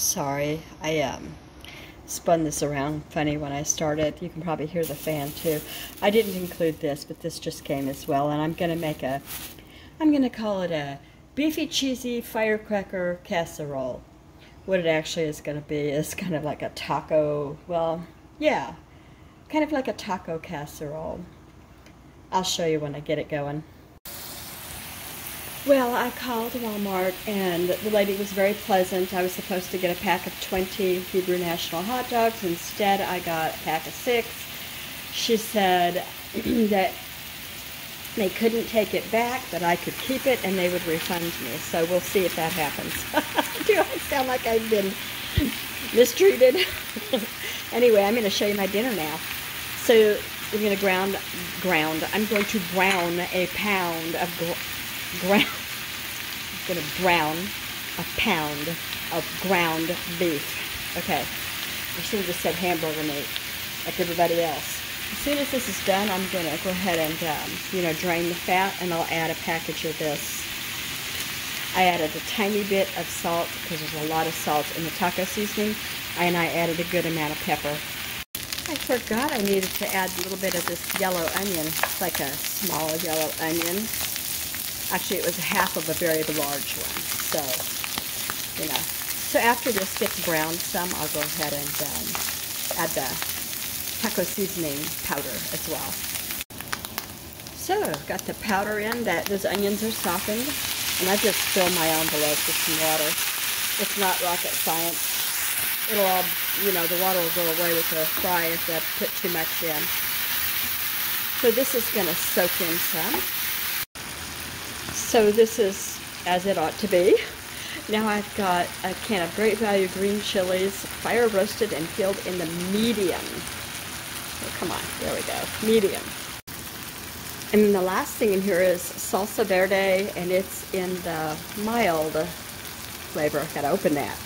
Sorry, I spun this around funny when I started. You can probably hear the fan too. I didn't include this, but this just came as well, and I'm gonna call it a beefy cheesy firecracker casserole. What it actually is gonna be is kind of like a taco, well, yeah, kind of like a taco casserole. I'll show you when I get it going. Well, I called Walmart and the lady was very pleasant. I was supposed to get a pack of 20 Hebrew National hot dogs. Instead, I got a pack of 6. She said that they couldn't take it back, but I could keep it and they would refund me. So we'll see if that happens. Do I sound like I've been mistreated? Anyway, I'm going to show you my dinner now. So we're going to I'm going to brown a pound of I'm going to brown a pound of ground beef. Okay, I should have just said hamburger meat like everybody else. As soon as this is done, I'm going to go ahead and, drain the fat, and I'll add a package of this. I added a tiny bit of salt because there's a lot of salt in the taco seasoning, and I added a good amount of pepper. I forgot I needed to add a little bit of this yellow onion. It's like a small yellow onion. Actually, it was half of a very large one. So, So after this gets browned some, I'll go ahead and add the taco seasoning powder as well. So, got the powder in. Those onions are softened. And I just fill my envelope with some water. It's not rocket science. It'll all, the water will go away with the fry if I put too much in. So this is going to soak in some. So this is as it ought to be. Now I've got a can of Great Value green chilies, fire roasted and peeled in the medium. Oh, come on, there we go, medium. And then the last thing in here is salsa verde, and it's in the mild flavor. I've got to open that.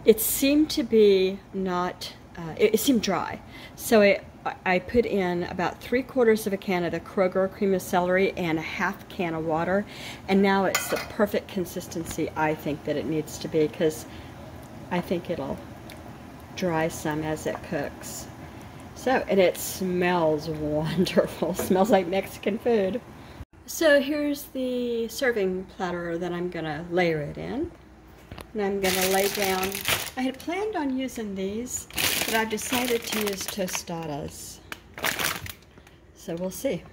It seemed to be not, it seemed dry. So I put in about 3/4 of a can of the Kroger cream of celery and a half can of water, and now it's the perfect consistency I think that it needs to be, because I think it'll dry some as it cooks. So, and it smells wonderful. Smells like Mexican food. So here's the serving platter that I'm gonna layer it in. And I'm gonna lay down, I had planned on using these, but I've decided to use tostadas. So we'll see.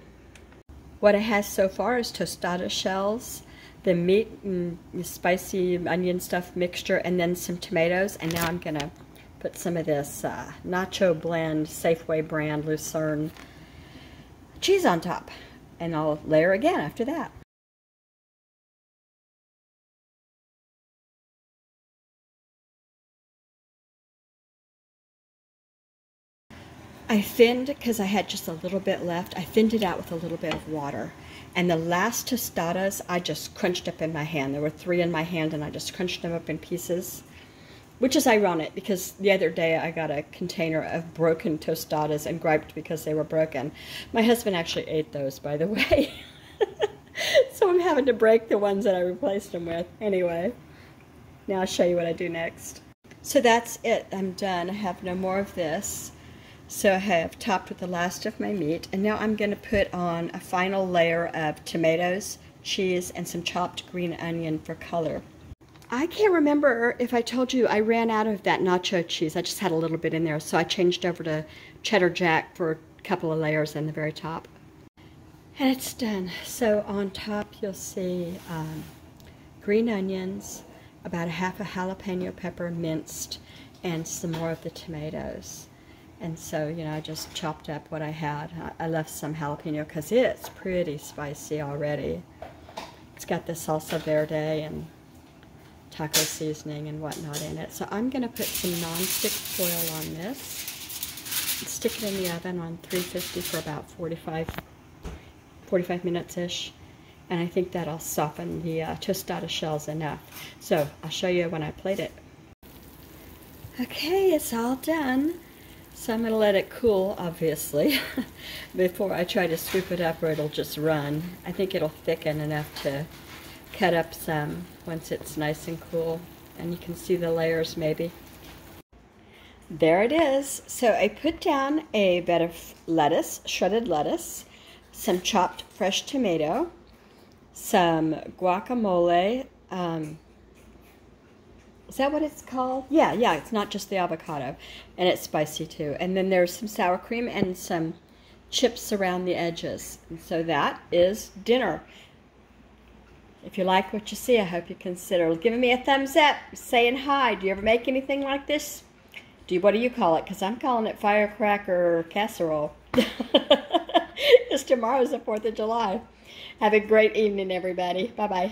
What it has so far is tostada shells, the meat and the spicy onion stuff mixture, and then some tomatoes. And now I'm gonna put some of this nacho blend, Safeway brand Lucerne cheese on top. And I'll layer again after that. I thinned, because I had just a little bit left, I thinned it out with a little bit of water. And the last tostadas, I just crunched up in my hand. There were 3 in my hand, and I just crunched them up in pieces. Which is ironic, because the other day I got a container of broken tostadas and griped because they were broken. My husband actually ate those, by the way. So I'm having to break the ones that I replaced them with. Anyway, now I'll show you what I do next. So that's it. I'm done. I have no more of this. So I have topped with the last of my meat, and now I'm going to put on a final layer of tomatoes, cheese, and some chopped green onion for color. I can't remember if I told you I ran out of that nacho cheese. I just had a little bit in there, so I changed over to cheddar jack for a couple of layers in the very top. And it's done. So on top you'll see green onions, about a half a jalapeno pepper minced, and some more of the tomatoes. And so, I just chopped up what I had. I left some jalapeno because it's pretty spicy already. It's got the salsa verde and taco seasoning and whatnot in it. So I'm going to put some non-stick foil on this and stick it in the oven on 350 for about 45 minutes-ish. And I think that'll soften the tostada shells enough. So I'll show you when I plate it. Okay, it's all done. So I'm going to let it cool, obviously, before I try to swoop it up or it'll just run. I think it'll thicken enough to cut up some once it's nice and cool. and you can see the layers maybe. There it is. So I put down a bed of lettuce, shredded lettuce, some chopped fresh tomato, some guacamole. Is that what it's called? Yeah, it's not just the avocado. And it's spicy too. And then there's some sour cream and some chips around the edges. And so that is dinner. If you like what you see, I hope you consider giving me a thumbs up, saying hi. Do you ever make anything like this? What do you call it? Because I'm calling it Firecracker Casserole. Because tomorrow's the 4th of July. Have a great evening, everybody. Bye-bye.